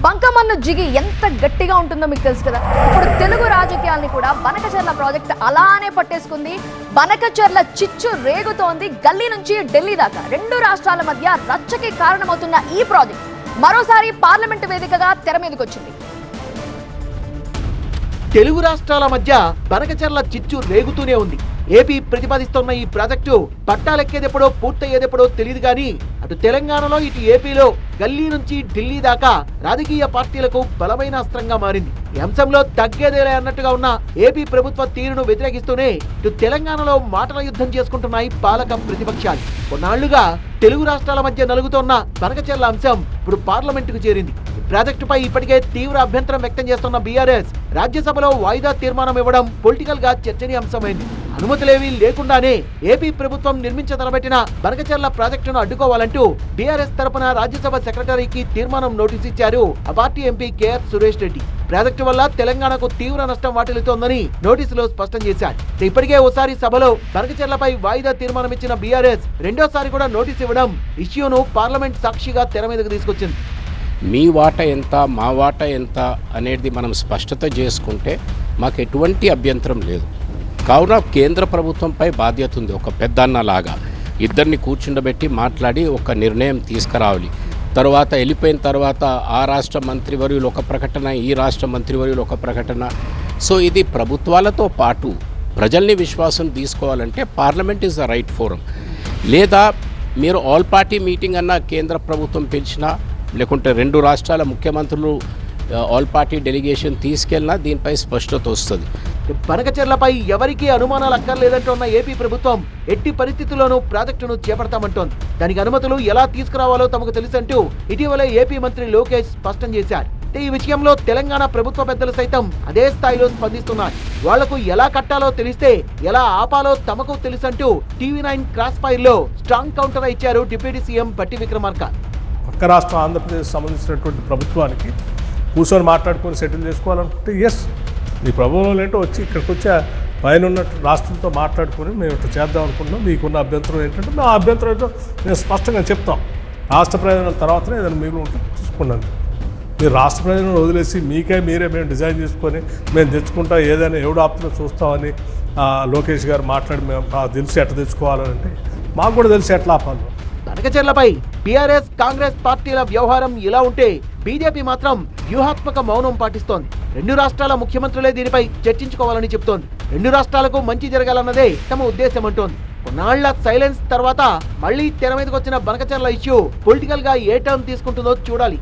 బంకమన్ను జిగి ఎంత గట్టిగా ఉంటుందో మీకు తెలుసు కదా. ఇప్పుడు తెలుగు రాజకీయాల్ని కూడా బనకచెర్ల ప్రాజెక్ట్ అలానే పట్టేసుకుంది. బనకచెర్ల చిచ్చు రేగుతోంది గల్లీ నుంచి ఢిల్లీ దాకా. రెండు రాష్ట్రాల మధ్య రచ్చకి కారణమవుతున్న ఈ ప్రాజెక్ట్ మరోసారి పార్లమెంటు వేదికగా తెర మీదకి వచ్చింది. తెలుగు రాష్ట్రాల మధ్య బనకచెర్ల చిచ్చు రేగుతూనే ఉంది. ఏపీ ప్రతిపాదిస్తున్న ఈ ప్రాజెక్టు పట్టాలెక్కేదెప్పుడో పూర్తయ్యేదెప్పుడో తెలియదు కానీ అటు తెలంగాణలో ఇటు ఏపీలో గల్లీ నుంచి ఢిల్లీ దాకా రాజకీయ పార్టీలకు బలమైన అస్త్రంగా మారింది. ఈ అంశంలో తగ్గేదేలే అన్నట్టుగా ఉన్న ఏపీ ప్రభుత్వ తీరును వ్యతిరేకిస్తూనే ఇటు తెలంగాణలో మాటల యుద్ధం చేసుకుంటున్నాయి పాలక ప్రతిపక్షాలు. కొన్నాళ్లుగా తెలుగు రాష్ట్రాల మధ్య నలుగుతోన్న బనకచెర్ల అంశం ఇప్పుడు పార్లమెంటుకు చేరింది. ప్రాజెక్టుపై ఇప్పటికే తీవ్ర అభ్యంతరం వ్యక్తం చేస్తున్న బీఆర్ఎస్ రాజ్యసభలో వాయిదా తీర్మానం ఇవ్వడం పొలిటికల్ గా చర్చనీయాంశమైంది. అనుమతులేవీ లేకుండానే ఏపీ ప్రభుత్వం నిర్మించతలబెట్టిన బనకచెర్ల ప్రాజెక్టును అడ్డుకోవాలంటూ బీఆర్ఎస్ తరపున రాజ్యసభ సెక్రటరీకి తీర్మానం నోటీసు ఇచ్చారు ఆ party MP K R Suresh Reddy. Project వల్ల తెలంగాణకు తీవ్ర నష్టం వాటిల్లుతోందని నోటీసులో స్పష్టం చేశారు. ఇప్పటికే ఓసారి సభలో బనకచెర్లపై వాయిదా తీర్మానం ఇచ్చిన బీఆర్ఎస్ రెండోసారి కూడా నోటీసు ఇవ్వడం ఇష్యూను పార్లమెంట్ సాక్షిగా తెర మీదకు తీసుకొచ్చింది. మీ వాటా ఎంత మా వాటా ఎంత అనేది మనం స్పష్టత చేసుకుంటే మాకు ఎటువంటి అభ్యంతరం లేదు. కావున కేంద్ర ప్రభుత్వంపై బాధ్యత ఉంది. ఒక పెద్దన్నలాగా ఇద్దరిని కూర్చుండబెట్టి మాట్లాడి ఒక నిర్ణయం తీసుకురావాలి. తర్వాత వెళ్ళిపోయిన తర్వాత ఆ రాష్ట్ర మంత్రివర్యులు ఒక ప్రకటన, ఈ రాష్ట్ర మంత్రివర్యులు ఒక ప్రకటన. సో ఇది ప్రభుత్వాలతో పాటు ప్రజల్ని విశ్వాసం తీసుకోవాలంటే parliament is the right forum. లేదా మీరు ఆల్ పార్టీ మీటింగ్ అన్న కేంద్ర ప్రభుత్వం పిలిచినా, లేకుంటే రెండు రాష్ట్రాల ముఖ్యమంత్రులు ఆల్ పార్టీ డెలిగేషన్ తీసుకెళ్ళినా దీనిపై స్పష్టత వస్తుంది. బనకచెర్లపై ఎవరికీ అనుమానాలు అక్కర్లేదంటున్న ఏపీ ప్రభుత్వం ఎట్టి పరిస్థితుల్లోనూ ప్రాజెక్టును చేపడతామంటోంది. దానికి అనుమతులు ఎలా తీసుకురావాలో తమకు తెలుసంటూ ఇటీవలే ఏపీ మంత్రి లోకేష్ స్పష్టం చేశారు. ఈ విషయంలో తెలంగాణ ప్రభుత్వ పెద్దలు సైతం అదే స్థాయిలో స్పందిస్తున్నారు. వాళ్లకు ఎలా కట్టాలో తెలిస్తే ఎలా ఆపాలో తమకు తెలుసంటూ TV9 క్రాస్ ఫైర్ లో స్ట్రాంగ్ కౌంటర్ ఇచ్చారు డిప్యూటీ సీఎం భట్టి విక్రమార్క. పక్క రాష్ట్రం ఆంధ్రప్రదేశ్ సంబంధించినటువంటి ప్రభుత్వానికి కూర్చొని మాట్లాడుకొని సెటిల్ చేసుకోవాలనుకుంటే ఎస్, మీ ప్రభుత్వం ఏంటో వచ్చి ఇక్కడికి వచ్చి పైన ఉన్న రాష్ట్రంతో మాట్లాడుకొని మేము ఇట్లా చేద్దాం అనుకుంటున్నాం, మీకున్న అభ్యంతరం ఏంటంటే మా అభ్యంతరం ఏంటో మేము స్పష్టంగా చెప్తాం. రాష్ట్ర ప్రయోజనాల తర్వాతనే ఏదైనా మీరు ఉంటే చూసుకున్నాను. మీరు రాష్ట్ర ప్రయోజనాలు వదిలేసి మీరే మేము డిజైన్ చేసుకొని మేము తెచ్చుకుంటాం, ఏదైనా ఎవడు ఆప్తున్నా చూస్తామని లోకేష్ గారు మాట్లాడి మేము తెలిసి ఎట్లా తెచ్చుకోవాలంటే మాకు కూడా తెలిసి ఎట్లా ఆపాలి. బనకచెర్లపై బీఆర్ఎస్ కాంగ్రెస్ పార్టీల వ్యవహారం ఇలా ఉంటే బీజేపీ మాత్రం వ్యూహాత్మక మౌనం పాటిస్తోంది. రెండు రాష్ట్రాల ముఖ్యమంత్రులే దీనిపై చర్చించుకోవాలని చెప్తోంది. రెండు రాష్ట్రాలకు మంచి జరగాలన్నదే తమ ఉద్దేశం అంటోంది. కొన్నాళ్ల సైలెన్స్ తర్వాత మళ్లీ తెర మీదకి వచ్చిన బనకచెర్ల ఇష్యూ పొలిటికల్ గా ఏ టర్న్ తీసుకుంటుందో చూడాలి.